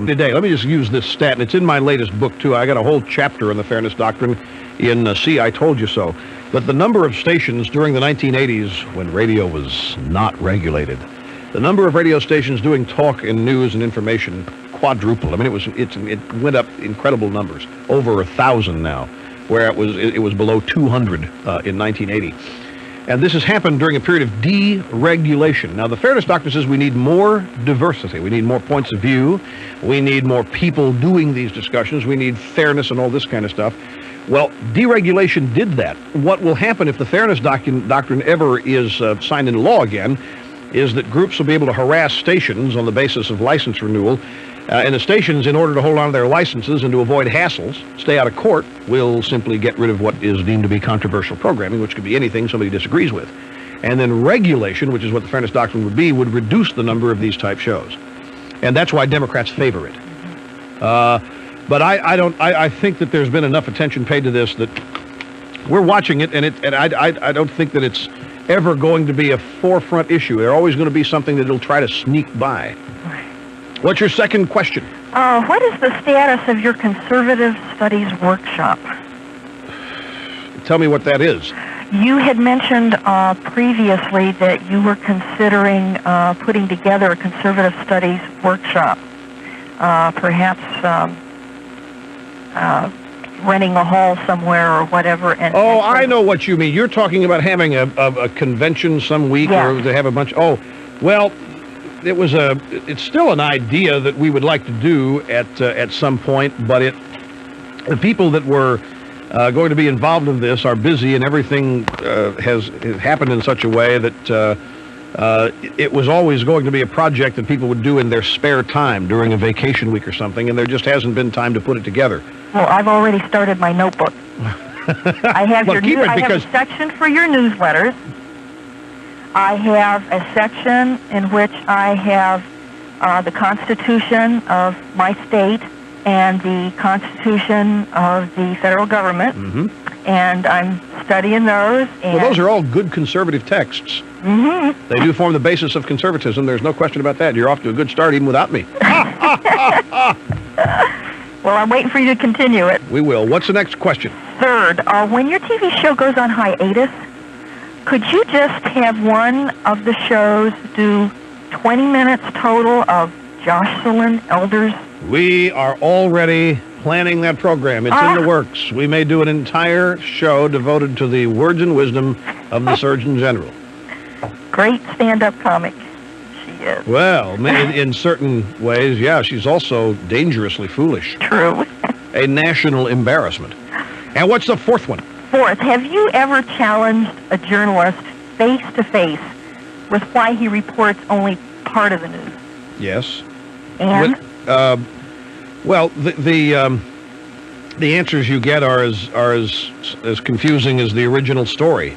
today. Let me just use this stat, and it's in my latest book, too. I got a whole chapter on the fairness doctrine in See, I Told You So. But the number of stations during the 1980s, when radio was not regulated, the number of radio stations doing talk and news and information quadrupled. I mean, it went up incredible numbers, over 1,000 now, where it was below 200 in 1980. And this has happened during a period of deregulation. Now, the fairness doctrine says we need more diversity. We need more points of view. We need more people doing these discussions. We need fairness and all this kind of stuff. Well, deregulation did that. What will happen if the fairness doctrine ever is signed into law again is that groups will be able to harass stations on the basis of license renewal. And the stations, in order to hold on to their licenses and to avoid hassles, stay out of court, will simply get rid of what is deemed to be controversial programming, which could be anything somebody disagrees with. And then regulation, which is what the fairness doctrine would be, would reduce the number of these type shows. And that's why Democrats favor it. But I think that there's been enough attention paid to this that we're watching it, and I don't think that it's ever going to be a forefront issue. There's always going to be something that it'll try to sneak by. What's your second question? What is the status of your conservative studies workshop? Tell me what that is. You had mentioned previously that you were considering putting together a conservative studies workshop, perhaps renting a hall somewhere or whatever. I know what you mean. You're talking about having a convention some week, or to have a bunch. Oh, well. It's still an idea that we would like to do at some point, but the people that were going to be involved in this are busy, and everything has happened in such a way that it was always going to be a project that people would do in their spare time during a vacation week or something, and there just hasn't been time to put it together. Well, I've already started my notebook. I have I have a section for your newsletters. I have a section in which I have the Constitution of my state and the Constitution of the federal government, and I'm studying those. Well, those are all good conservative texts. They do form the basis of conservatism. There's no question about that. You're off to a good start even without me. Well, I'm waiting for you to continue it. We will. What's the next question? Third, when your TV show goes on hiatus, could you just have one of the shows do 20 minutes total of Jocelyn Elder's? We are already planning that program. It's in the works. We may do an entire show devoted to the words and wisdom of the Surgeon General. Great stand-up comic she is. Well, in certain ways, yeah, she's also dangerously foolish. True. A national embarrassment. And what's the fourth one? Fourth, have you ever challenged a journalist face-to-face with why he reports only part of the news? Yes. And? Well, the answers you get are as confusing as the original story.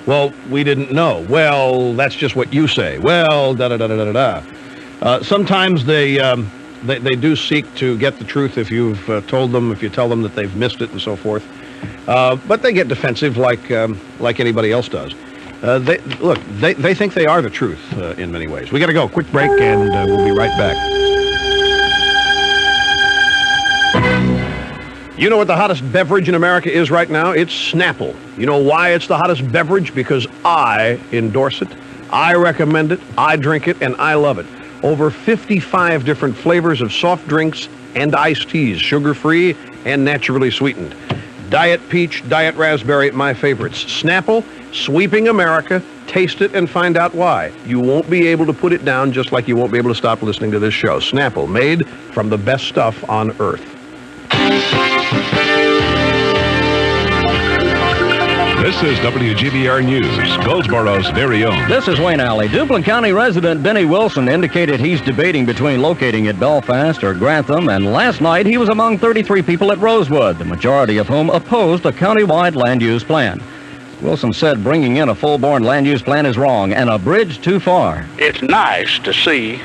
Well, we didn't know. Well, that's just what you say. Well, da-da-da-da-da-da. Sometimes they do seek to get the truth if you tell them that they've missed it and so forth. But they get defensive like anybody else does. They think they are the truth in many ways. We got to go. Quick break, and we'll be right back. You know what the hottest beverage in America is right now? It's Snapple. You know why it's the hottest beverage? Because I endorse it, I recommend it, I drink it, and I love it. Over 55 different flavors of soft drinks and iced teas, sugar-free and naturally sweetened. Diet Peach, Diet Raspberry, my favorites. Snapple, sweeping America. Taste it and find out why. You won't be able to put it down, just like you won't be able to stop listening to this show. Snapple, made from the best stuff on earth. This is WGBR News, Goldsboro's very own. This is Wayne Alley. Duplin County resident Benny Wilson indicated he's debating between locating at Belfast or Grantham, and last night he was among 33 people at Rosewood, the majority of whom opposed a countywide land use plan. Wilson said bringing in a full-born land use plan is wrong and a bridge too far. It's nice to see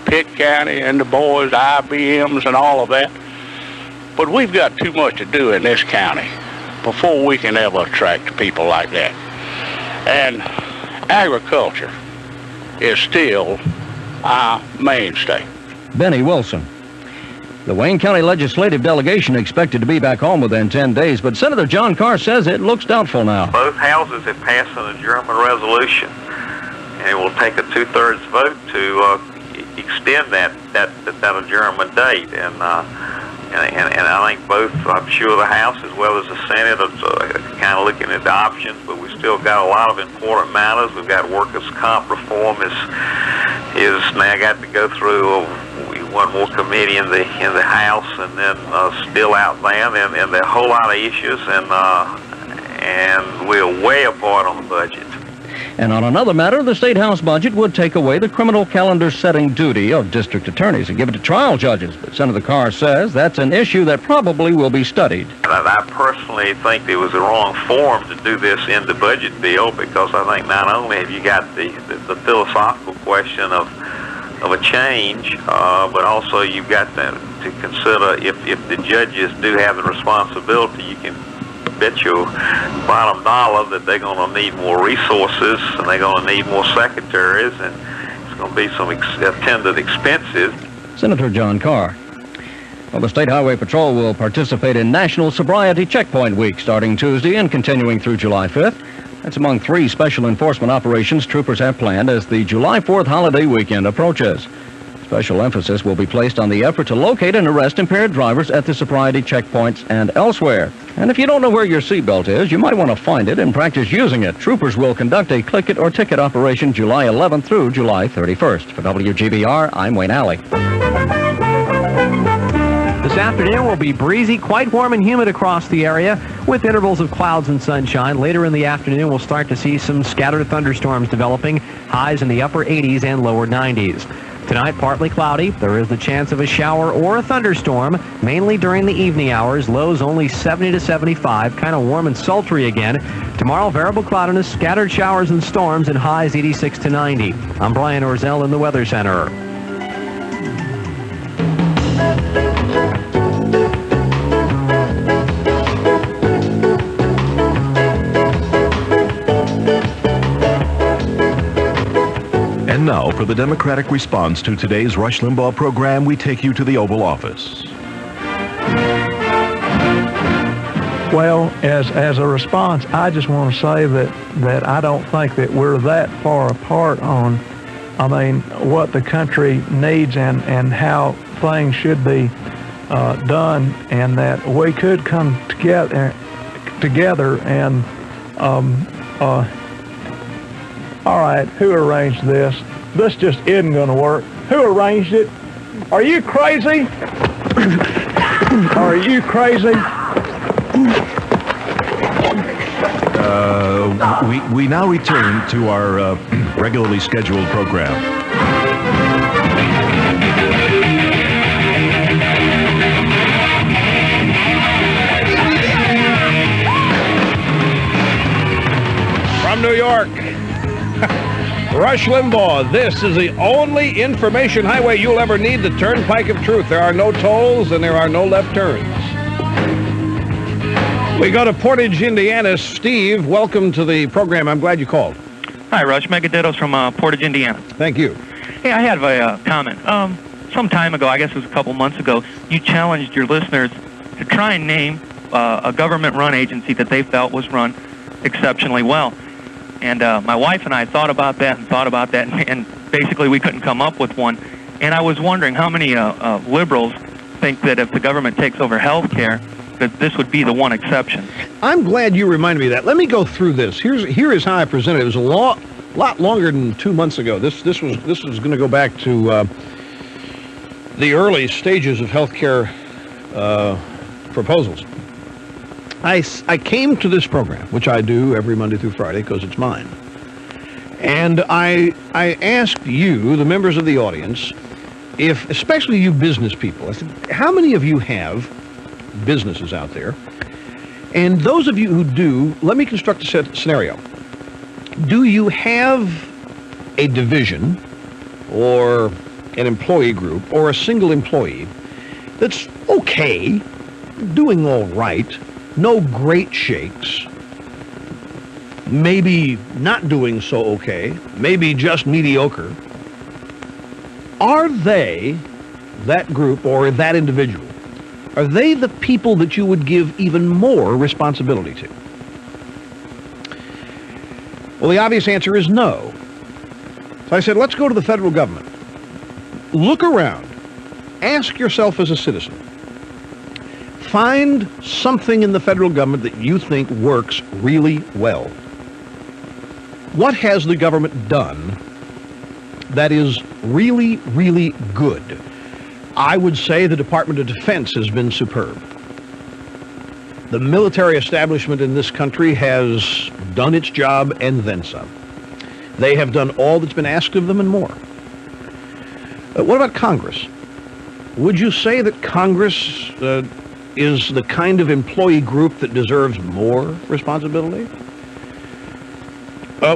Pitt County and the boys, IBMs and all of that, but we've got too much to do in this county before we can ever attract people like that. And agriculture is still our mainstay. Benny Wilson. The Wayne County Legislative Delegation expected to be back home within 10 days, but Senator John Carr says it looks doubtful now. Both houses have passed an adjournment resolution, and it will take a 2/3 vote to extend that adjournment date. And I think both, I'm sure the House as well as the Senate are kind of looking at the options, but we still got a lot of important matters. We've got workers' comp reform is now got to go through one more committee in the House, and then still out there, and there are a whole lot of issues, and we're way apart on the budget. And on another matter, the State House budget would take away the criminal calendar setting duty of district attorneys and give it to trial judges. But Senator Carr says that's an issue that probably will be studied. I personally think it was the wrong form to do this in the budget bill, because I think not only have you got the philosophical question of a change, but also you've got to consider if the judges do have the responsibility, you can bet your bottom dollar that they're going to need more resources, and they're going to need more secretaries, and it's going to be some attendant expenses. Senator John Carr. Well, the State Highway Patrol will participate in National Sobriety Checkpoint Week starting Tuesday and continuing through July 5th. That's among 3 special enforcement operations troopers have planned as the July 4th holiday weekend approaches. Special emphasis will be placed on the effort to locate and arrest impaired drivers at the sobriety checkpoints and elsewhere. And if you don't know where your seatbelt is, you might want to find it and practice using it. Troopers will conduct a click it or ticket operation July 11th through July 31st. For WGBR, I'm Wayne Alley. This afternoon will be breezy, quite warm and humid across the area with intervals of clouds and sunshine. Later in the afternoon, we'll start to see some scattered thunderstorms developing, highs in the upper 80s and lower 90s. Tonight, partly cloudy. There is the chance of a shower or a thunderstorm, mainly during the evening hours. Lows only 70 to 75, kind of warm and sultry again. Tomorrow, variable cloudiness, scattered showers and storms, and highs 86 to 90. I'm Brian Orzel in the Weather Center. And now, for the Democratic response to today's Rush Limbaugh program, we take you to the Oval Office. Well, as a response, I just want to say that I don't think that we're that far apart on, what the country needs and how things should be done, and that we could come together and all right, who arranged this? This just isn't going to work. Who arranged it? Are you crazy? Are you crazy? We now return to our regularly scheduled program. From New York, Rush Limbaugh. This is the only information highway you'll ever need, the Turnpike of Truth. There are no tolls and there are no left turns. We go to Portage, Indiana. Steve, welcome to the program. I'm glad you called. Hi, Rush. Megadettos from Portage, Indiana. Thank you. Hey, I have a comment. Some time ago, I guess it was a couple months ago, you challenged your listeners to try and name a government-run agency that they felt was run exceptionally well. And my wife and I thought about that, and basically we couldn't come up with one. And I was wondering how many liberals think that if the government takes over health care, that this would be the one exception. I'm glad you reminded me of that. Let me go through this. Here is how I presented it. It was a lot longer than 2 months ago. This was going to go back to the early stages of health care proposals. I came to this program, which I do every Monday through Friday because it's mine. And I asked you, the members of the audience, if, especially you business people, I said, how many of you have businesses out there? And those of you who do, let me construct a scenario. Do you have a division or an employee group or a single employee that's okay, doing all right, no great shakes, maybe not doing so okay, maybe just mediocre? Are they that group or that individual, are they the people that you would give even more responsibility to? Well, the obvious answer is no. So I said, let's go to the federal government. Look around. Ask yourself as a citizen. Find something in the federal government that you think works really well. What has the government done that is really, really good? I would say the Department of Defense has been superb. The military establishment in this country has done its job and then some. They have done all that's been asked of them and more. What about Congress? Would you say that Congress is the kind of employee group that deserves more responsibility?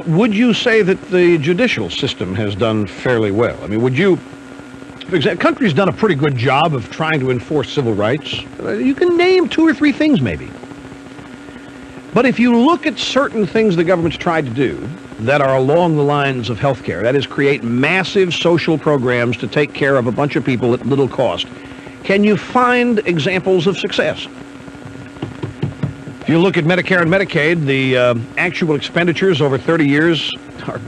Would you say that the judicial system has done fairly well? I mean, would you, for example, the country's done a pretty good job of trying to enforce civil rights. You can name 2 or 3 things maybe. But if you look at certain things the government's tried to do that are along the lines of health care, that is, create massive social programs to take care of a bunch of people at little cost, can you find examples of success? If you look at Medicare and Medicaid, the actual expenditures over 30 years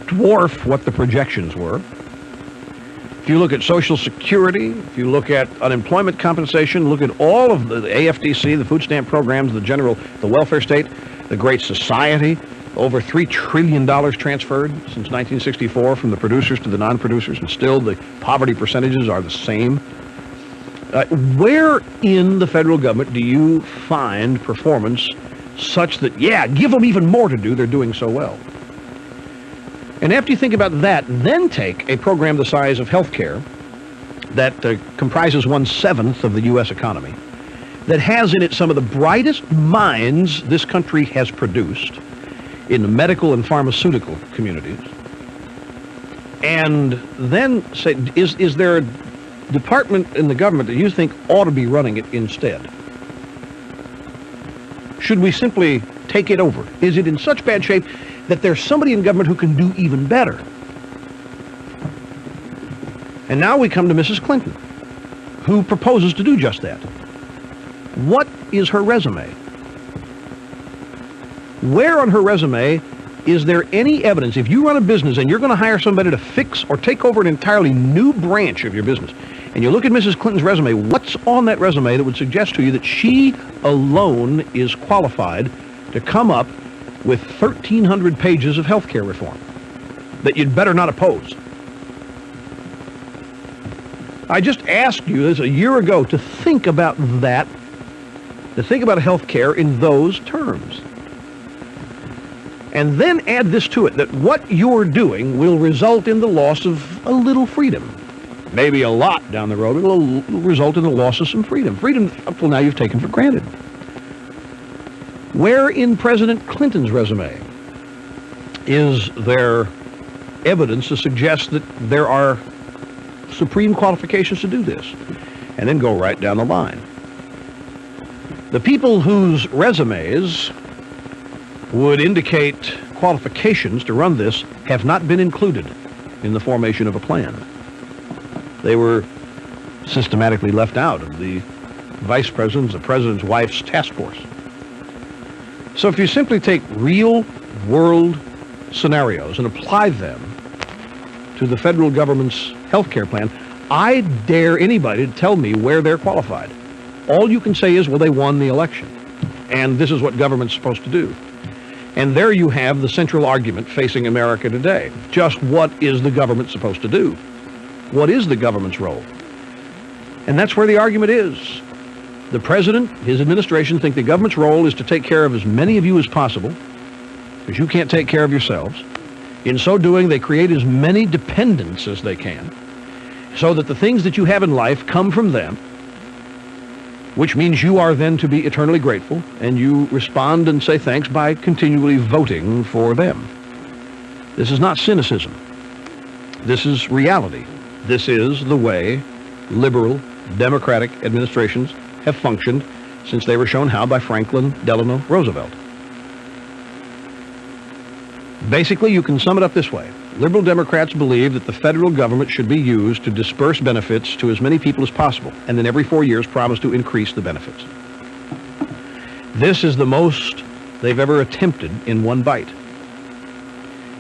dwarf what the projections were. If you look at Social Security, if you look at unemployment compensation, look at all of the AFDC, the food stamp programs, the welfare state, the Great Society, over $3 trillion transferred since 1964 from the producers to the non-producers, and still the poverty percentages are the same. Where in the federal government do you find performance such that, yeah, give them even more to do, they're doing so well? And after you think about that, then take a program the size of healthcare that comprises 1/7 of the U.S. economy, that has in it some of the brightest minds this country has produced in the medical and pharmaceutical communities, and then say, is there a department in the government that you think ought to be running it instead? Should we simply take it over? Is it in such bad shape that there's somebody in government who can do even better? And now we come to Mrs. Clinton, who proposes to do just that. What is her resume? Where on her resume is there any evidence, if you run a business and you're going to hire somebody to fix or take over an entirely new branch of your business, and you look at Mrs. Clinton's resume, what's on that resume that would suggest to you that she alone is qualified to come up with 1,300 pages of health care reform that you'd better not oppose? I just asked you this a year ago to think about that, to think about health care in those terms. And then add this to it, that what you're doing will result in the loss of a little freedom. Maybe a lot down the road, it will result in the loss of some freedom. Freedom up till now you've taken for granted. Where in President Clinton's resume is there evidence to suggest that there are supreme qualifications to do this? And then go right down the line. The people whose resumes would indicate qualifications to run this have not been included in the formation of a plan. They were systematically left out of the vice president's, the president's wife's task force. So if you simply take real world scenarios and apply them to the federal government's health care plan, I dare anybody to tell me where they're qualified. All you can say is, well, they won the election, and this is what government's supposed to do. And there you have the central argument facing America today. Just what is the government supposed to do? What is the government's role? And that's where the argument is. The president, his administration, think the government's role is to take care of as many of you as possible, because you can't take care of yourselves. In so doing, they create as many dependents as they can, so that the things that you have in life come from them, which means you are then to be eternally grateful, and you respond and say thanks by continually voting for them. This is not cynicism. This is reality. This is the way liberal, democratic administrations have functioned since they were shown how by Franklin Delano Roosevelt. Basically, you can sum it up this way. Liberal Democrats believe that the federal government should be used to disperse benefits to as many people as possible, and then every 4 years promise to increase the benefits. This is the most they've ever attempted in one bite.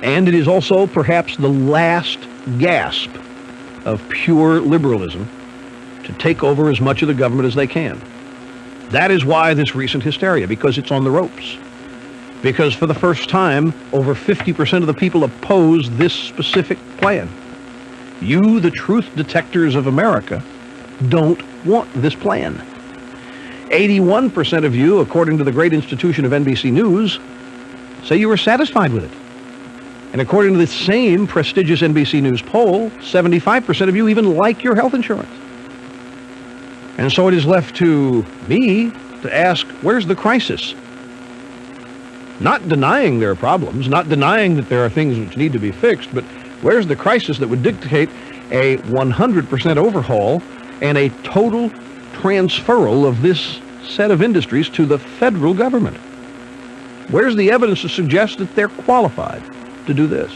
And it is also perhaps the last gasp of pure liberalism to take over as much of the government as they can. That is why this recent hysteria, because it's on the ropes. Because for the first time, over 50% of the people oppose this specific plan. You, the truth detectors of America, don't want this plan. 81% of you, according to the great institution of NBC News, say you were satisfied with it. And according to the same prestigious NBC News poll, 75% of you even like your health insurance. And so it is left to me to ask, where's the crisis? Not denying there are problems, not denying that there are things which need to be fixed, but where's the crisis that would dictate a 100% overhaul and a total transferal of this set of industries to the federal government? Where's the evidence to suggest that they're qualified to do this?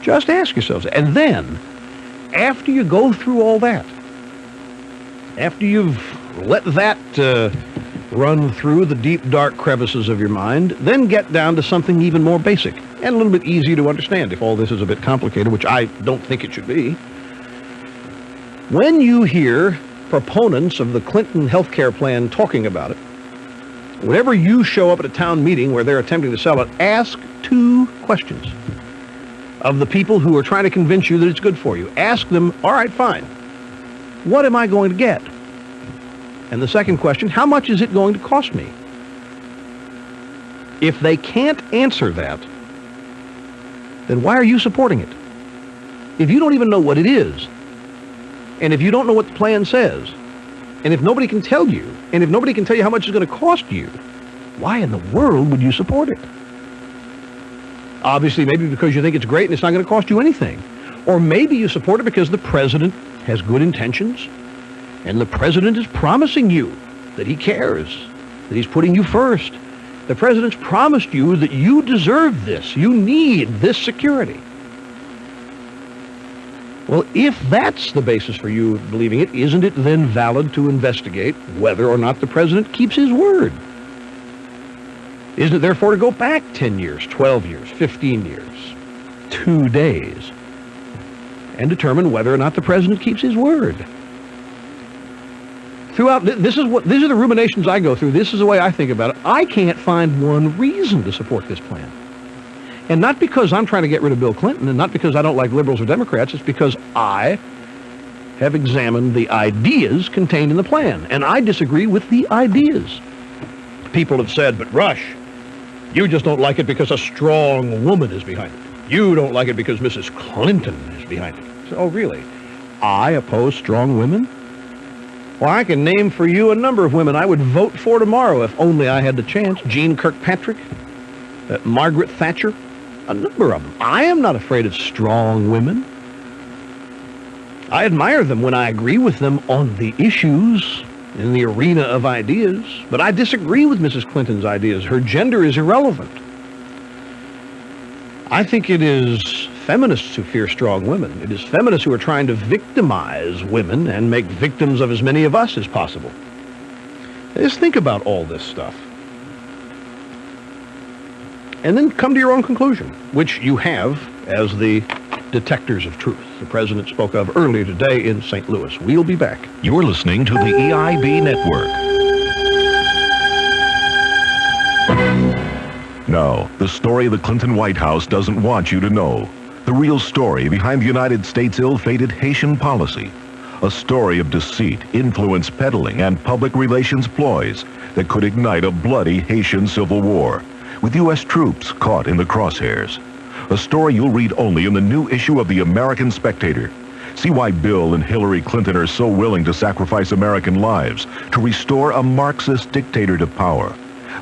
Just ask yourselves. And then, after you go through all that, after you've let that run through the deep, dark crevices of your mind, then get down to something even more basic and a little bit easier to understand if all this is a bit complicated, which I don't think it should be. When you hear proponents of the Clinton health care plan talking about it, whenever you show up at a town meeting where they're attempting to sell it, ask 2 questions of the people who are trying to convince you that it's good for you. Ask them, all right, fine, what am I going to get? And the second question, how much is it going to cost me? If they can't answer that, then why are you supporting it? If you don't even know what it is, and if you don't know what the plan says, and if nobody can tell you, and if nobody can tell you how much it's going to cost you, why in the world would you support it? Obviously, maybe because you think it's great and it's not going to cost you anything. Or maybe you support it because the president has good intentions, and the president is promising you that he cares, that he's putting you first. The president's promised you that you deserve this. You need this security. Well, if that's the basis for you believing it, isn't it then valid to investigate whether or not the president keeps his word? Isn't it therefore to go back 10 years, 12 years, 15 years, 2 days, and determine whether or not the president keeps his word? Throughout, these are the ruminations I go through. This is the way I think about it. I can't find one reason to support this plan. And not because I'm trying to get rid of Bill Clinton, and not because I don't like liberals or Democrats. It's because I have examined the ideas contained in the plan, and I disagree with the ideas. People have said, but Rush, you just don't like it because a strong woman is behind it. You don't like it because Mrs. Clinton is behind it. So, oh, really? I oppose strong women? Well, I can name for you a number of women I would vote for tomorrow if only I had the chance. Jean Kirkpatrick, Margaret Thatcher, a number of them. I am not afraid of strong women. I admire them when I agree with them on the issues in the arena of ideas, but I disagree with Mrs. Clinton's ideas. Her gender is irrelevant. I think it is feminists who fear strong women. It is feminists who are trying to victimize women and make victims of as many of us as possible. Just think about all this stuff. And then come to your own conclusion, which you have as the detectors of truth the president spoke of earlier today in St. Louis. We'll be back. You're listening to the EIB Network. Now, the story the Clinton White House doesn't want you to know. The real story behind the United States' ill-fated Haitian policy. A story of deceit, influence peddling, and public relations ploys that could ignite a bloody Haitian civil war, with U.S. troops caught in the crosshairs. A story you'll read only in the new issue of the American Spectator. See why Bill and Hillary Clinton are so willing to sacrifice American lives to restore a Marxist dictator to power.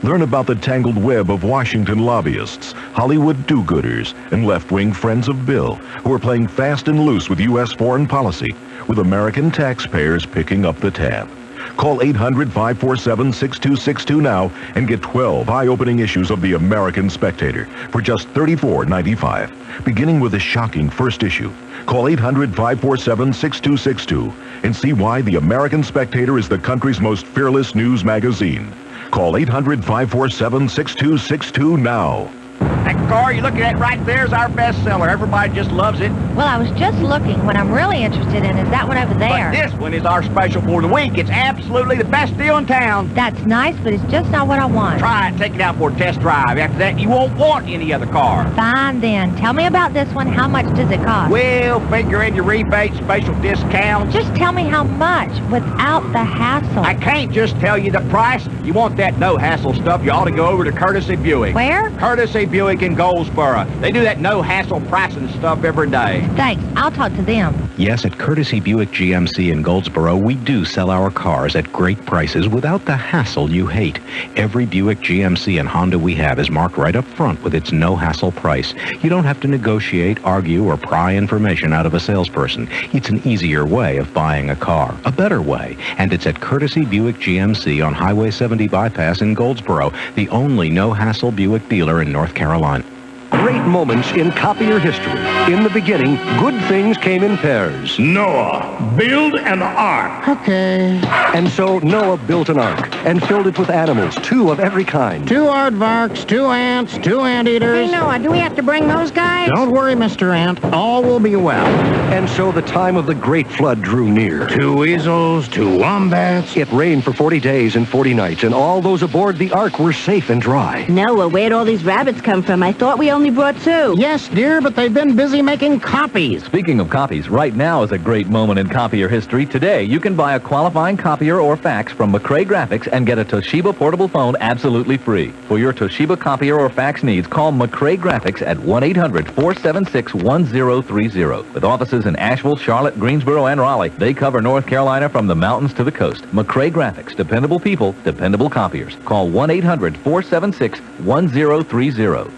Learn about the tangled web of Washington lobbyists, Hollywood do-gooders, and left-wing friends of Bill who are playing fast and loose with U.S. foreign policy, with American taxpayers picking up the tab. Call 800-547-6262 now and get 12 eye-opening issues of the American Spectator for just $34.95, beginning with a shocking first issue. Call 800-547-6262 and see why the American Spectator is the country's most fearless news magazine. Call 800-547-6262 now. That car you're looking at right there is our bestseller. Everybody just loves it. Well, I was just looking. What I'm really interested in is that one over there. But this one is our special for the week. It's absolutely the best deal in town. That's nice, but it's just not what I want. Try it. Take it out for a test drive. After that, you won't want any other car. Fine, then. Tell me about this one. How much does it cost? We'll figure in your rebate, special discounts. Just tell me how much without the hassle. I can't just tell you the price. You want that no-hassle stuff, you ought to go over to Courtesy Buick. Where? Courtesy Buick in Goldsboro. They do that no-hassle pricing stuff every day. Thanks. I'll talk to them. Yes, at Courtesy Buick GMC in Goldsboro, we do sell our cars at great prices without the hassle you hate. Every Buick GMC and Honda we have is marked right up front with its no-hassle price. You don't have to negotiate, argue, or pry information out of a salesperson. It's an easier way of buying a car, a better way. And it's at Courtesy Buick GMC on Highway 70 Bypass in Goldsboro, the only no-hassle Buick dealer in North Carolina. Great moments in copier history. In the beginning, good things came in pairs. Noah, build an ark. Okay. And so Noah built an ark and filled it with animals, 2 of every kind. 2 aardvarks, 2 ants, 2 anteaters. Hey, Noah, do we have to bring those guys? Don't worry, Mr. Ant. All will be well. And so the time of the great flood drew near. 2 weasels, 2 wombats. It rained for 40 days and 40 nights, and all those aboard the ark were safe and dry. Noah, where'd all these rabbits come from? I thought we only brought 2. Yes, dear, but they've been busy making copies. Speaking of copies, right now is a great moment in copier history. Today, you can buy a qualifying copier or fax from McCrae Graphics and get a Toshiba portable phone absolutely free. For your Toshiba copier or fax needs, call McCrae Graphics at 1-800-476-1030. With offices in Asheville, Charlotte, Greensboro, and Raleigh, they cover North Carolina from the mountains to the coast. McCrae Graphics, dependable people, dependable copiers. Call 1-800-476-1030.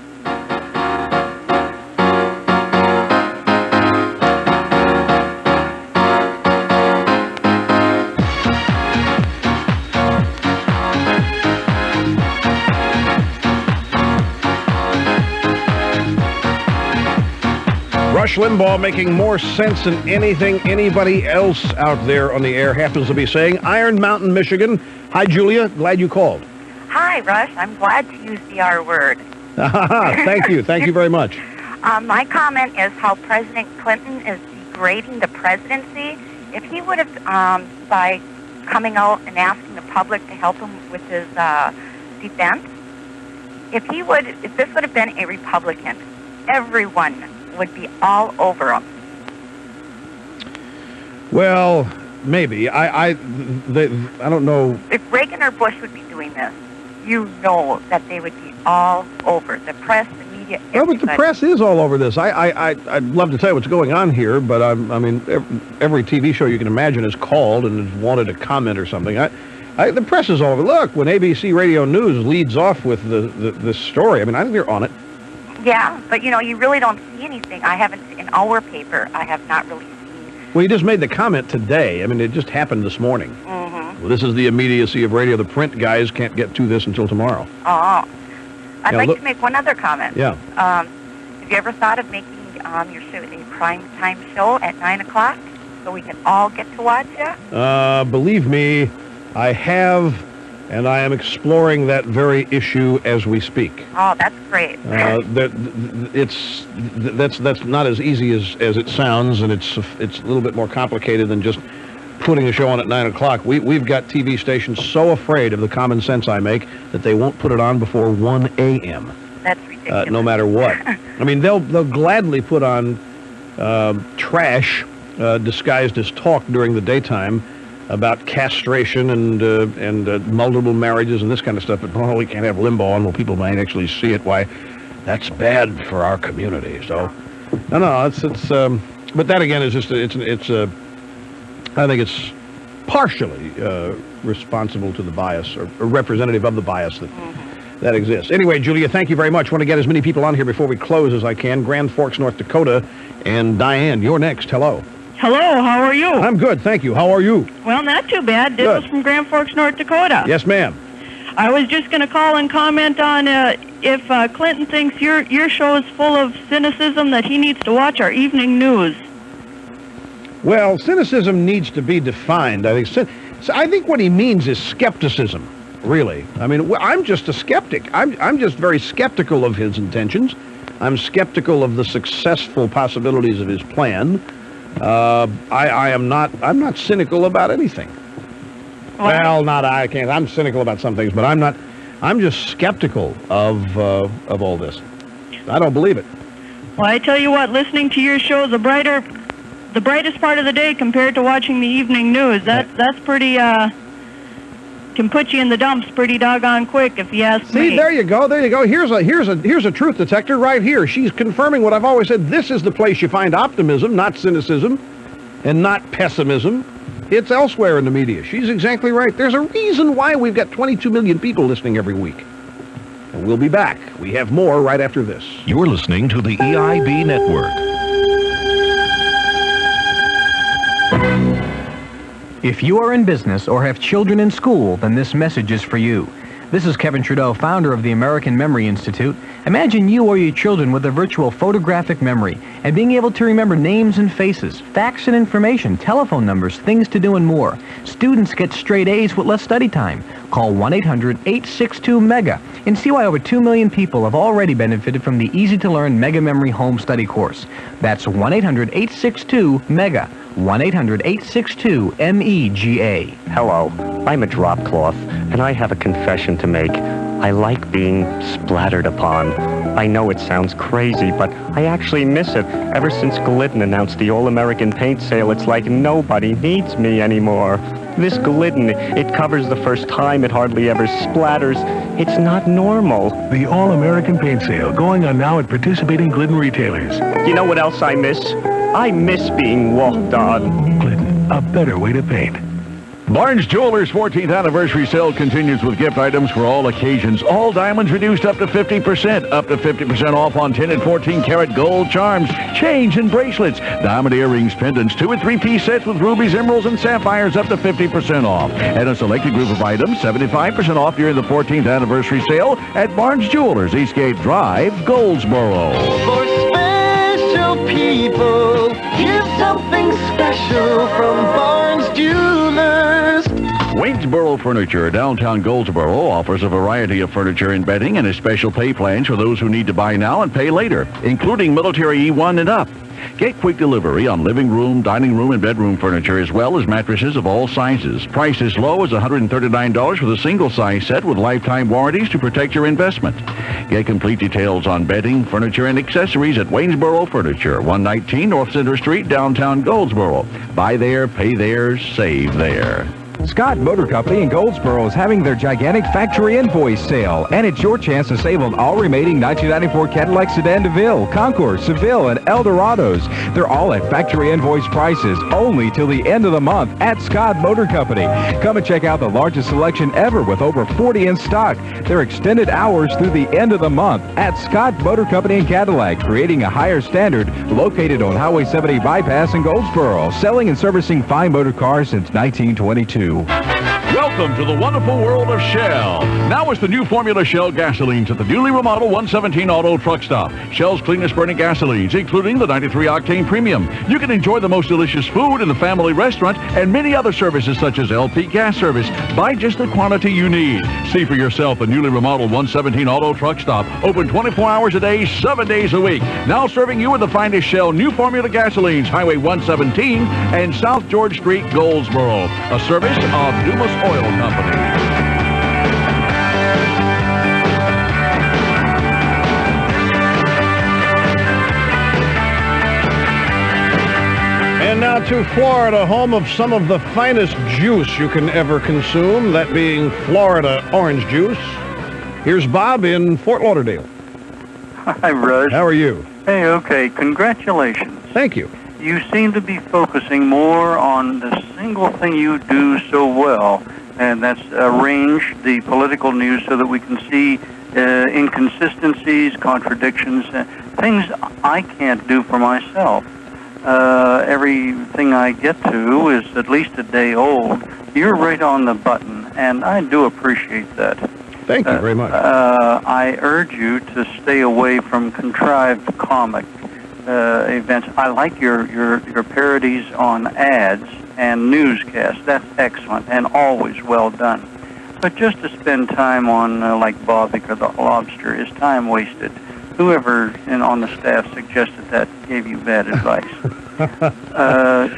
Rush Limbaugh making more sense than anything anybody else out there on the air happens to be saying. Iron Mountain, Michigan. Hi, Julia. Glad you called. Hi, Rush. I'm glad to use the R word. Thank you. Thank you very much. My comment is how President Clinton is degrading the presidency. If he would have, by coming out and asking the public to help him with his defense, if this would have been a Republican, everyone would be all over him. Well, maybe. I don't know. If Reagan or Bush would be doing this, you know that they would be all over. The press, the media, everybody. No, but the press is all over this. I'd love to tell you what's going on here, but I mean, every TV show you can imagine is called and has wanted a comment or something. The press is all over. Look, when ABC Radio News leads off with this story, I mean, I think they're on it. Yeah, but you really don't see anything. I haven't, in our paper, I have not really seen. Well, you just made the comment today. I mean, it just happened this morning. Mm-hmm. Well, this is the immediacy of radio. The print guys can't get to this until tomorrow. Oh. I'd like to make one other comment. Yeah. Have you ever thought of making your show a prime time show at 9 o'clock so we can all get to watch it? Believe me, I have, and I am exploring that very issue as we speak. Oh, that's great. That's not as easy as it sounds, and it's a little bit more complicated than just putting a show on at 9 o'clock. We've got TV stations so afraid of the common sense I make that they won't put it on before 1 a.m. That's ridiculous. No matter what. I mean, they'll gladly put on trash disguised as talk during the daytime about castration and multiple marriages and this kind of stuff. But we can't have Limbaugh on. Well, people might actually see it. Why? That's bad for our community. So, no. It's. But that again is just I think it's partially responsible to the bias or representative of the bias that exists. Anyway, Julia, thank you very much. I want to get as many people on here before we close as I can. Grand Forks, North Dakota, and Diane, you're next. Hello. Hello, how are you? I'm good, thank you. How are you? Well, not too bad. Diddles from Grand Forks, North Dakota. Yes, ma'am. I was just going to call and comment on if Clinton thinks your show is full of cynicism, that he needs to watch our evening news. Well, cynicism needs to be defined. I think what he means is skepticism, really. I mean, I'm just a skeptic. I'm just very skeptical of his intentions. I'm skeptical of the successful possibilities of his plan. I'm not cynical about anything. I'm cynical about some things, but I'm just skeptical of all this. I don't believe it. Well, I tell you what, listening to your show is the brightest part of the day compared to watching the evening news. That's pretty, can put you in the dumps pretty doggone quick, if you ask me. See, there you go. Here's a truth detector right here. She's confirming what I've always said. This is the place you find optimism, not cynicism, and not pessimism. It's elsewhere in the media. She's exactly right. There's a reason why we've got 22 million people listening every week. And we'll be back. We have more right after this. You're listening to the EIB Network. If you are in business or have children in school, then this message is for you. This is Kevin Trudeau, founder of the American Memory Institute. Imagine you or your children with a virtual photographic memory and being able to remember names and faces, facts and information, telephone numbers, things to do, and more. Students get straight A's with less study time. Call 1-800-862-MEGA and see why over 2 million people have already benefited from the easy-to-learn Mega Memory Home Study course. That's 1-800-862-MEGA. 1-800-862-MEGA. Hello, I'm a drop cloth, and I have a confession to make. I like being splattered upon. I know it sounds crazy, but I actually miss it. Ever since Glidden announced the All-American Paint Sale, it's like nobody needs me anymore. This Glidden, it covers the first time, it hardly ever splatters. It's not normal. The All-American Paint Sale, going on now at participating Glidden retailers. You know what else I miss? I miss being walked on. Glidden, a better way to paint. Barnes Jewelers' 14th anniversary sale continues with gift items for all occasions. All diamonds reduced up to 50%. Up to 50% off on 10 and 14-karat gold charms, chains, and bracelets. Diamond earrings, pendants, 2- and 3-piece sets with rubies, emeralds, and sapphires up to 50% off. And a selected group of items, 75% off during the 14th anniversary sale at Barnes Jewelers, Eastgate Drive, Goldsboro. For special people, give something special from Barnes Jewelers. Waynesboro Furniture, downtown Goldsboro, offers a variety of furniture and bedding and a special pay plans for those who need to buy now and pay later, including military E1 and up. Get quick delivery on living room, dining room, and bedroom furniture, as well as mattresses of all sizes. Price as low as $139 for the single-size set with lifetime warranties to protect your investment. Get complete details on bedding, furniture, and accessories at Waynesboro Furniture, 119 North Center Street, downtown Goldsboro. Buy there, pay there, save there. Scott Motor Company in Goldsboro is having their gigantic factory invoice sale, and it's your chance to save on all remaining 1994 Cadillac Sedan DeVille, Concours, Seville, and Eldorados. They're all at factory invoice prices, only till the end of the month at Scott Motor Company. Come and check out the largest selection ever with over 40 in stock. They're extended hours through the end of the month at Scott Motor Company in Cadillac, creating a higher standard, located on Highway 70 Bypass in Goldsboro, selling and servicing fine motor cars since 1922. Welcome to the wonderful world of Shell. Now is the new Formula Shell gasolines at the newly remodeled 117 Auto Truck Stop. Shell's cleanest burning gasolines, including the 93 Octane Premium. You can enjoy the most delicious food in the family restaurant and many other services such as LP gas service. Buy just the quantity you need. See for yourself the newly remodeled 117 Auto Truck Stop. Open 24 hours a day, 7 days a week. Now serving you with the finest Shell new Formula gasolines, Highway 117 and South George Street, Goldsboro. A service of Dumas Oil Company. And now to Florida, home of some of the finest juice you can ever consume, that being Florida orange juice. Here's Bob in Fort Lauderdale. Hi, Russ. How are you? Hey, okay. Congratulations. Thank you. You seem to be focusing more on the single thing you do so well, and that's arrange the political news so that we can see inconsistencies, contradictions, things I can't do for myself. Everything I get to is at least a day old. You're right on the button, and I do appreciate that. Thank you very much. I urge you to stay away from contrived comic events. I like your parodies on ads and newscasts. That's excellent and always well done. But just to spend time on, like Bobbick or the Lobster, is time wasted. Whoever on the staff suggested that gave you bad advice.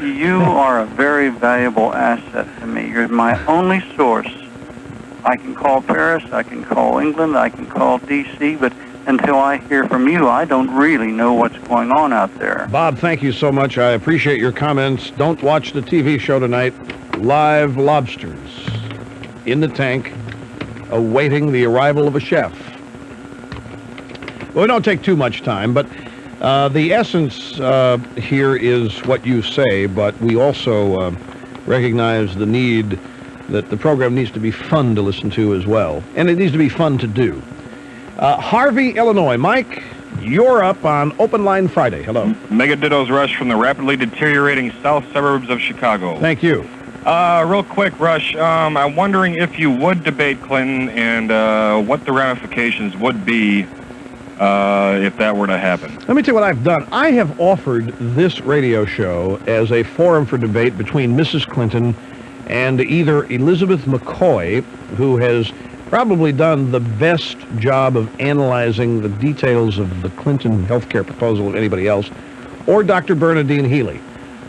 You are a very valuable asset to me. You're my only source. I can call Paris, I can call England, I can call D.C., but until I hear from you, I don't really know what's going on out there. Bob, thank you so much. I appreciate your comments. Don't watch the TV show tonight. Live lobsters in the tank, awaiting the arrival of a chef. Well, we don't take too much time, but the essence here is what you say, but we also recognize the need that the program needs to be fun to listen to as well, and it needs to be fun to do. Harvey, Illinois. Mike, you're up on Open Line Friday. Hello. Mega Dittos Rush from the rapidly deteriorating south suburbs of Chicago. Thank you. Real quick, Rush, I'm wondering if you would debate Clinton and what the ramifications would be if that were to happen. Let me tell you what I've done. I have offered this radio show as a forum for debate between Mrs. Clinton and either Elizabeth McCoy, who has probably done the best job of analyzing the details of the Clinton health care proposal of anybody else, or Dr. Bernadine Healy,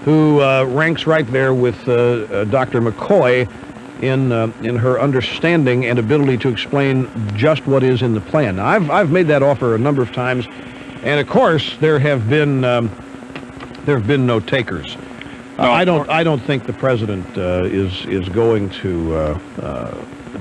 who ranks right there with Dr. McCoy in her understanding and ability to explain just what is in the plan. Now, I've made that offer a number of times, and of course there have been no takers. I don't think the president is going to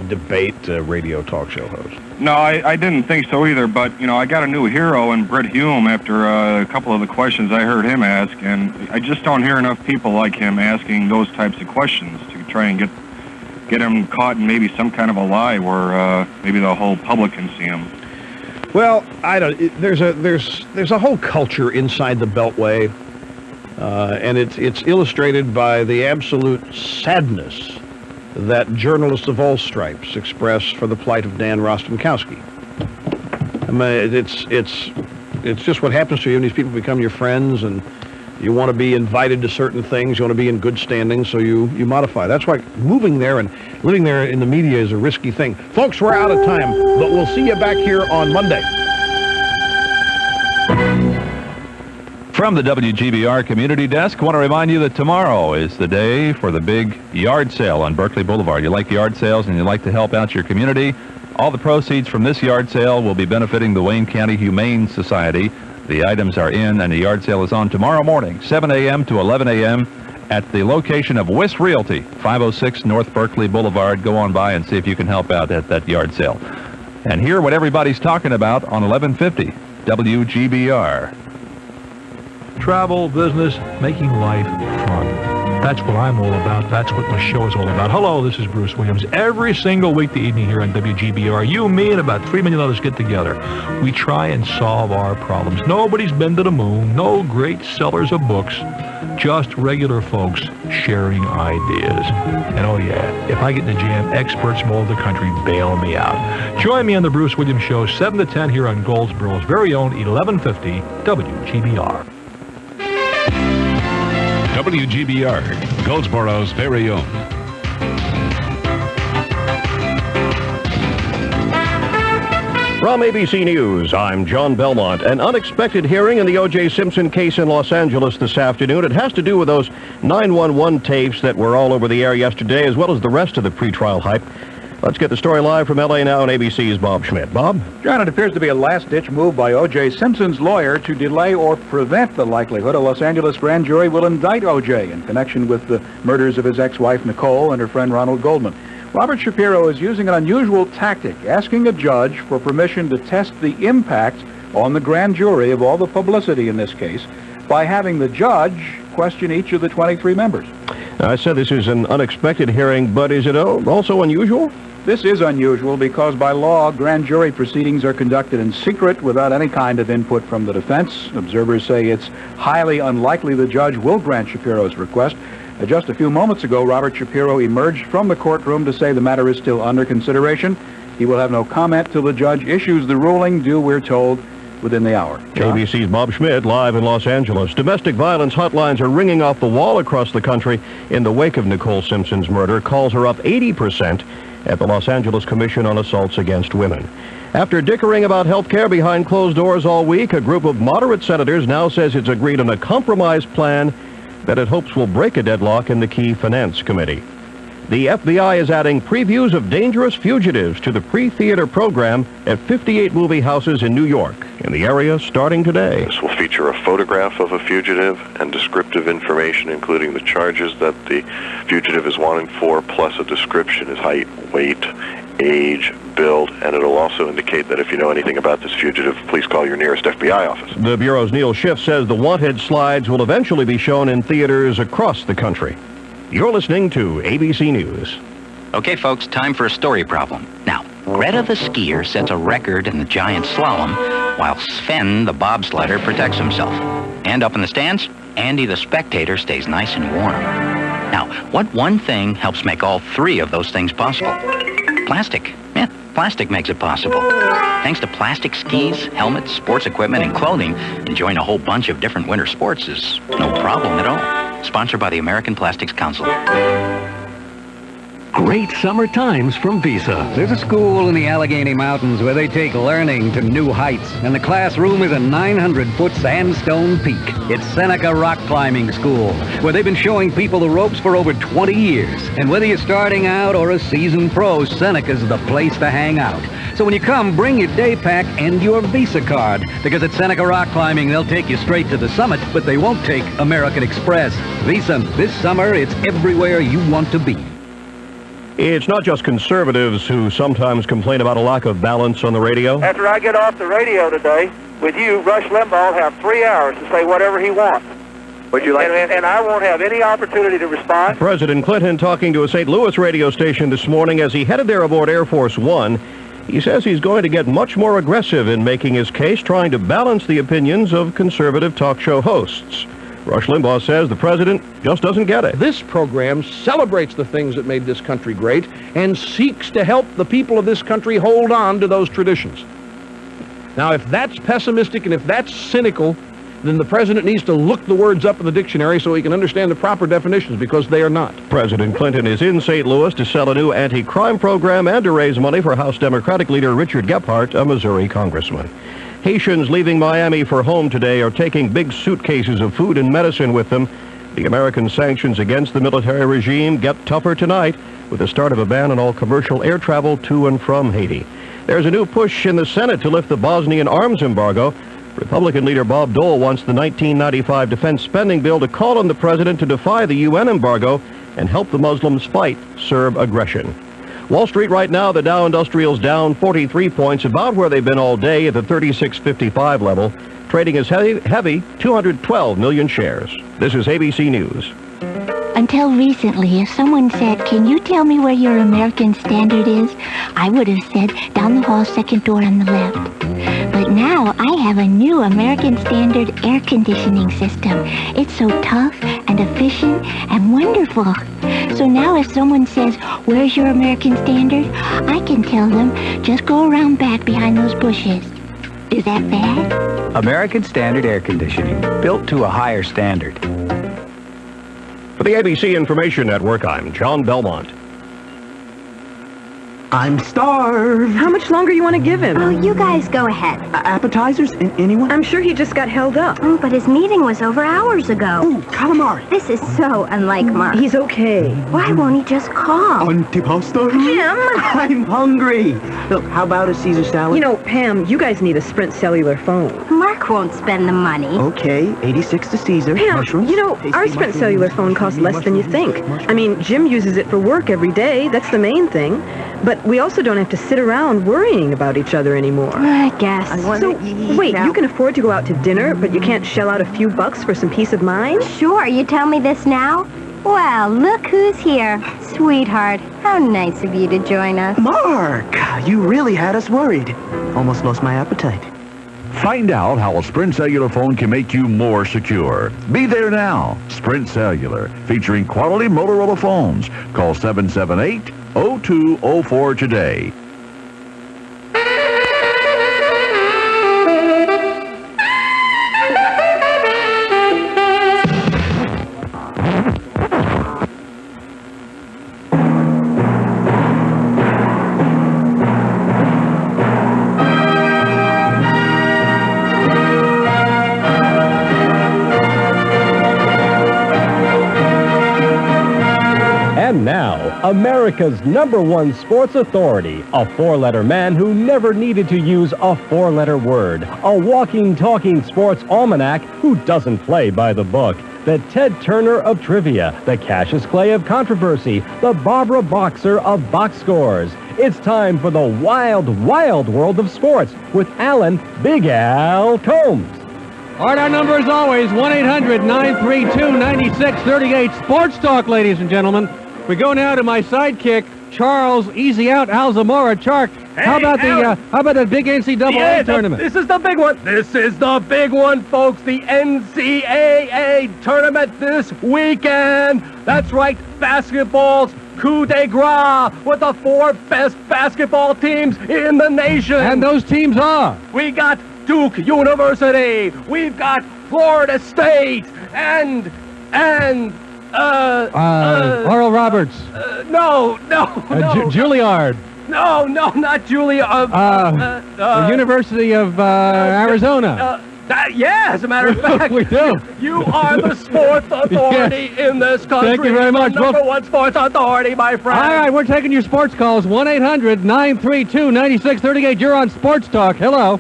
debate radio talk show hosts. No, I didn't think so either, but, I got a new hero in Brett Hume after a couple of the questions I heard him ask, and I just don't hear enough people like him asking those types of questions to try and get him caught in maybe some kind of a lie where maybe the whole public can see him. Well, there's a whole culture inside the Beltway, and it's illustrated by the absolute sadness that journalists of all stripes express for the plight of Dan Rostenkowski. I mean, it's just what happens to you when these people become your friends, and you want to be invited to certain things. You want to be in good standing, so you modify. That's why moving there and living there in the media is a risky thing. Folks, we're out of time, but we'll see you back here on Monday. From the WGBR Community Desk, I want to remind you that tomorrow is the day for the big yard sale on Berkeley Boulevard. You like yard sales and you like to help out your community, all the proceeds from this yard sale will be benefiting the Wayne County Humane Society. The items are in, and the yard sale is on tomorrow morning, 7 a.m. to 11 a.m. at the location of Wiss Realty, 506 North Berkeley Boulevard. Go on by and see if you can help out at that yard sale. And hear what everybody's talking about on 1150 WGBR. Travel, business, making life fun. That's what I'm all about. That's what my show is all about. Hello, this is Bruce Williams. Every single weekday evening here on WGBR, you, me, and about 3 million others get together. We try and solve our problems. Nobody's been to the moon. No great sellers of books. Just regular folks sharing ideas. And oh yeah, if I get in a jam, experts from all over the country bail me out. Join me on the Bruce Williams Show, 7 to 10 here on Goldsboro's very own 1150 WGBR. WGBR, Goldsboro's very own. From ABC News, I'm John Belmont. An unexpected hearing in the O.J. Simpson case in Los Angeles this afternoon. It has to do with those 911 tapes that were all over the air yesterday, as well as the rest of the pretrial hype. Let's get the story live from L.A. now, and ABC's Bob Schmidt. Bob? John, it appears to be a last-ditch move by O.J. Simpson's lawyer to delay or prevent the likelihood a Los Angeles grand jury will indict O.J. in connection with the murders of his ex-wife Nicole and her friend Ronald Goldman. Robert Shapiro is using an unusual tactic, asking a judge for permission to test the impact on the grand jury of all the publicity in this case by having the judge question each of the 23 members. I said this is an unexpected hearing, but is it also unusual? This is unusual because by law, grand jury proceedings are conducted in secret without any kind of input from the defense. Observers say it's highly unlikely the judge will grant Shapiro's request. Just a few moments ago, Robert Shapiro emerged from the courtroom to say the matter is still under consideration. He will have no comment till the judge issues the ruling, due, we're told, within the hour. ABC's Bob Schmidt, live in Los Angeles. Domestic violence hotlines are ringing off the wall across the country in the wake of Nicole Simpson's murder. Calls are up 80% at the Los Angeles Commission on Assaults Against Women. After dickering about health care behind closed doors all week, a group of moderate senators now says it's agreed on a compromise plan that it hopes will break a deadlock in the key Finance Committee. The FBI is adding previews of dangerous fugitives to the pre-theater program at 58 movie houses in New York, in the area starting today. This will feature a photograph of a fugitive and descriptive information, including the charges that the fugitive is wanted for, plus a description, his height, weight, age, build, and it'll also indicate that if you know anything about this fugitive, please call your nearest FBI office. The Bureau's Neil Schiff says the wanted slides will eventually be shown in theaters across the country. You're listening to ABC News. Okay, folks, time for a story problem. Now, Greta the skier sets a record in the giant slalom, while Sven the bobsledder protects himself. And up in the stands, Andy the spectator stays nice and warm. Now, what one thing helps make all three of those things possible? Plastic. Yeah, plastic makes it possible. Thanks to plastic skis, helmets, sports equipment, and clothing, enjoying a whole bunch of different winter sports is no problem at all. Sponsored by the American Plastics Council. Great summer times from Visa. There's a school in the Allegheny Mountains where they take learning to new heights, and the classroom is a 900-foot sandstone peak. It's Seneca Rock Climbing School, where they've been showing people the ropes for over 20 years. And whether you're starting out or a seasoned pro, Seneca's the place to hang out. So when you come, bring your day pack and your Visa card, because at Seneca Rock Climbing, they'll take you straight to the summit, but they won't take American Express. Visa, this summer, it's everywhere you want to be. It's not just conservatives who sometimes complain about a lack of balance on the radio. After I get off the radio today, with you, Rush Limbaugh will have 3 hours to say whatever he wants. Would you like? And I won't have any opportunity to respond. President Clinton talking to a St. Louis radio station this morning as he headed there aboard Air Force One. He says he's going to get much more aggressive in making his case, trying to balance the opinions of conservative talk show hosts. Rush Limbaugh says the president just doesn't get it. This program celebrates the things that made this country great and seeks to help the people of this country hold on to those traditions. Now, if that's pessimistic and if that's cynical, then the president needs to look the words up in the dictionary so he can understand the proper definitions, because they are not. President Clinton is in St. Louis to sell a new anti-crime program and to raise money for House Democratic leader Richard Gephardt, a Missouri congressman. Haitians leaving Miami for home today are taking big suitcases of food and medicine with them. The American sanctions against the military regime get tougher tonight with the start of a ban on all commercial air travel to and from Haiti. There's a new push in the Senate to lift the Bosnian arms embargo. Republican leader Bob Dole wants the 1995 defense spending bill to call on the president to defy the UN embargo and help the Muslims fight Serb aggression. Wall Street right now, the Dow Industrial's down 43 points, about where they've been all day at the 3655 level, trading as heavy 212 million shares. This is ABC News. Until recently, if someone said, "Can you tell me where your American Standard is?" I would have said, "Down the hall, second door on the left." But now I have a new American Standard air conditioning system. It's so tough and efficient and wonderful. So now if someone says, "Where's your American Standard?" I can tell them, "Just go around back behind those bushes." Is that bad? American Standard Air Conditioning, built to a higher standard. For the ABC Information Network, I'm John Belmont. I'm starved. How much longer you want to give him? Oh, you guys go ahead. Appetizers? Anyone? I'm sure he just got held up. Oh, but his meeting was over hours ago. Ooh, calamari. This is so unlike Mark. He's okay. Why won't he just call? Antipasta? Jim! I'm hungry. Look, how about a Caesar salad? You know, Pam, you guys need a Sprint cellular phone. Mark won't spend the money. Okay, 86 to Caesar. Pam, mushrooms. you know, our Sprint cellular phone costs less than you think. I mean, Jim uses it for work every day. That's the main thing. But we also don't have to sit around worrying about each other anymore. I guess. So, wait, you can afford to go out to dinner, but you can't shell out a few bucks for some peace of mind? Sure, you tell me this now? Well, look who's here. Sweetheart, how nice of you to join us. Mark, you really had us worried. Almost lost my appetite. Find out how a Sprint cellular phone can make you more secure. Be there now. Sprint Cellular, featuring quality Motorola phones. Call 778-0204 today. And now, America's #1 sports authority, a four-letter man who never needed to use a four-letter word, a walking, talking sports almanac who doesn't play by the book, the Ted Turner of trivia, the Cassius Clay of controversy, the Barbara Boxer of box scores. It's time for the wild, wild world of sports with Alan Big Al Combs. All right, our number is always 1-800-932-9638. Sports Talk, ladies and gentlemen. We go now to my sidekick, Charles Easy Out Alzamora. Chark, how about the big NCAA tournament? This is the big one. This is the big one, folks. The NCAA tournament this weekend. That's right, basketball's coup de grace with the 4 best basketball teams in the nation. And those teams are? We got Duke University. We've got Florida State and Oral Roberts. No. Juilliard. No, not Juilliard. The University of Arizona. As a matter of fact. We do. You are the sports authority in this country. Thank you very much. The #1 sports authority, my friend. All right, we're taking your sports calls. 1-800-932-9638. You're on Sports Talk. Hello.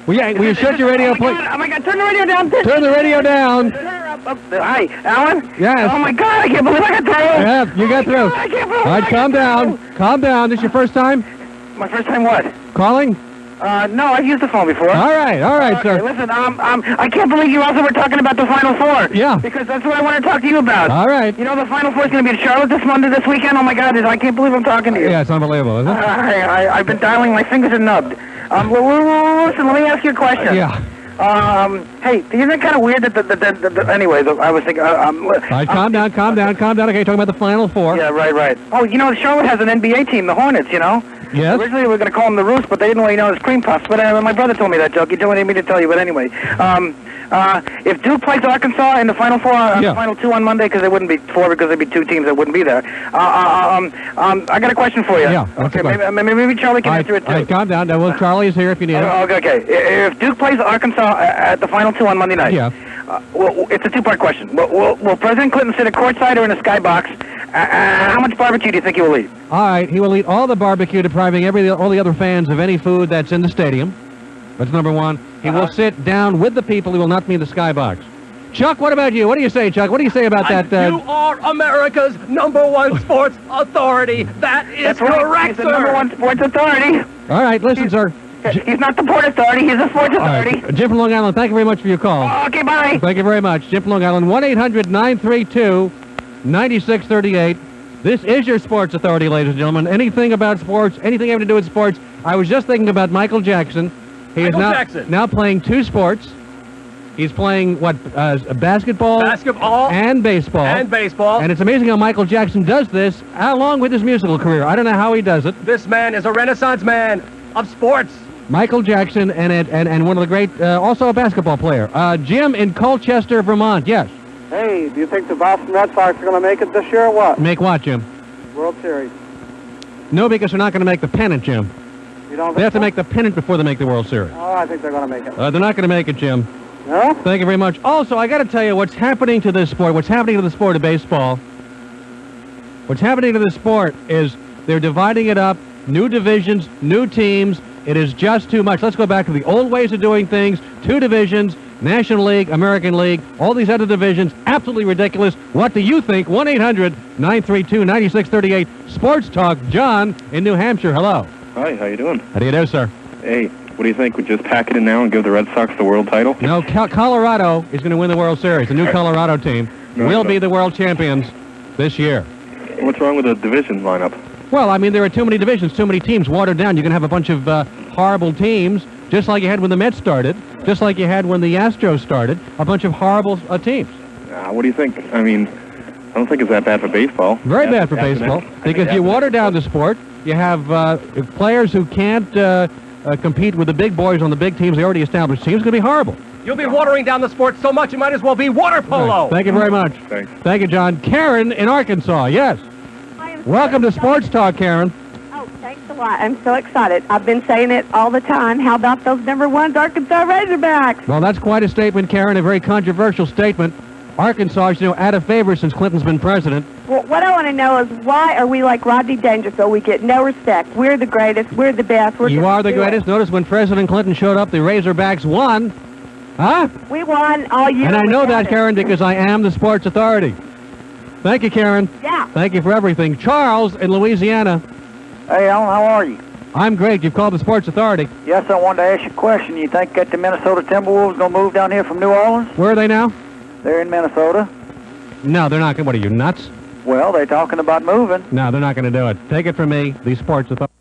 Will you shut your radio, please? Oh my God, turn the radio down. Turn the radio down. Hi, Alan? Yes. Oh my God, I can't believe I got through. Yeah, you got through. I can't believe All right, calm down. Calm down. This your first time? My first time what? Calling? No, I've used the phone before. All right, sir. Okay, listen, I can't believe you also were talking about the Final Four. Yeah. Because that's what I want to talk to you about. All right. You know the Final Four is going to be in Charlotte this weekend. Oh my God, I can't believe I'm talking to you. Yeah, it's unbelievable, isn't it? I've been dialing, my fingers are nubbed. Listen, let me ask you a question. Yeah. Hey, isn't it kind of weird that anyway, I was thinking... All right, calm down. Okay, talking about the Final Four. Yeah, right. Oh, you know, Charlotte has an NBA team, the Hornets, you know? Yes. Originally, we were going to call them the Roost, but they didn't let you know it was Cream Puffs. But my brother told me that joke. He didn't want me to tell you, but anyway. If Duke plays Arkansas in the Final Four, the Final Two on Monday, because there wouldn't be 4 because there'd be 2 teams that wouldn't be there. I got a question for you. Yeah. Okay, maybe Charlie can answer it, too. All right, calm down. Well, Charlie is here if you need it. Okay. If Duke plays Arkansas at the Final Two on Monday night, well, it's a 2-part question. Will President Clinton sit a courtside or in a skybox? How much barbecue do you think he will eat? All right, he will eat all the barbecue, depriving all the other fans of any food that's in the stadium. That's number one. He will sit down with the people. He will not be in the skybox. Chuck, what about you? What do you say, Chuck? What do you say about that? You are America's #1 sports authority. That's correct, right. He's sir. the #1 sports authority. All right, listen, sir. He's not the Port Authority. He's the Sports Authority. Right. Jim from Long Island, thank you very much for your call. Okay, bye. Thank you very much. Jim from Long Island, 1-800-932-9638. This is your sports authority, ladies and gentlemen. Anything about sports, anything having to do with sports. I was just thinking about Michael Jackson. He is now playing 2 sports. He's playing, basketball and baseball. And it's amazing how Michael Jackson does this, along with his musical career. I don't know how he does it. This man is a renaissance man of sports. Michael Jackson and one of the great, also a basketball player. Jim in Colchester, Vermont. Yes. Hey, do you think the Boston Red Sox are going to make it this year or what? Make what, Jim? World Series. No, because they're not going to make the pennant, Jim. You don't think They have to so? make the pennant before they make the World Series. Oh, I think they're going to make it. They're not going to make it, Jim. No? Thank you very much. Also, I got to tell you what's happening to this sport, what's happening to the sport of baseball. What's happening to the sport is they're dividing it up, new divisions, new teams. It is just too much. Let's go back to the old ways of doing things. 2 divisions, National League, American League, all these other divisions, absolutely ridiculous. What do you think? 1-800-932-9638. Sports Talk. John in New Hampshire. Hello. Hi, how you doing? How do you do, sir? Hey, what do you think? We just pack it in now and give the Red Sox the world title? No, Colorado is going to win the World Series, the new Colorado team. will be the world champions this year. What's wrong with the division lineup? Well, I mean, there are too many divisions, too many teams watered down. You're going to have a bunch of horrible teams, just like you had when the Mets started, just like you had when the Astros started, a bunch of horrible teams. What do you think? I mean, I don't think it's that bad for baseball. Very bad for baseball, because you water down the sport. You have players who can't compete with the big boys on the big teams, the already established teams. It's going to be horrible. You'll be watering down the sport so much you might as well be water polo. Thank you very much. Thanks. Thank you, John. Karen in Arkansas, yes. Welcome to Sports Talk, Karen. Oh, thanks a lot. I'm so excited. I've been saying it all the time. How about those #1 Arkansas Razorbacks? Well, that's quite a statement, Karen, a very controversial statement. Arkansas is, out of favor since Clinton's been president. Well, what I want to know is why are we like Rodney Dangerfield? We get no respect. We're the greatest. We're the best. You are the greatest. Notice when President Clinton showed up, the Razorbacks won. Huh? We won all year. And I know that, Karen, because I am the sports authority. Thank you, Karen. Yeah. Thank you for everything. Charles in Louisiana. Hey, Alan, how are you? I'm great. You've called the sports authority. Yes, I wanted to ask you a question. You think that the Minnesota Timberwolves going to move down here from New Orleans? Where are they now? They're in Minnesota. No, they're not. What are you, nuts? Well, they're talking about moving. No, they're not going to do it. Take it from me, the sports authority.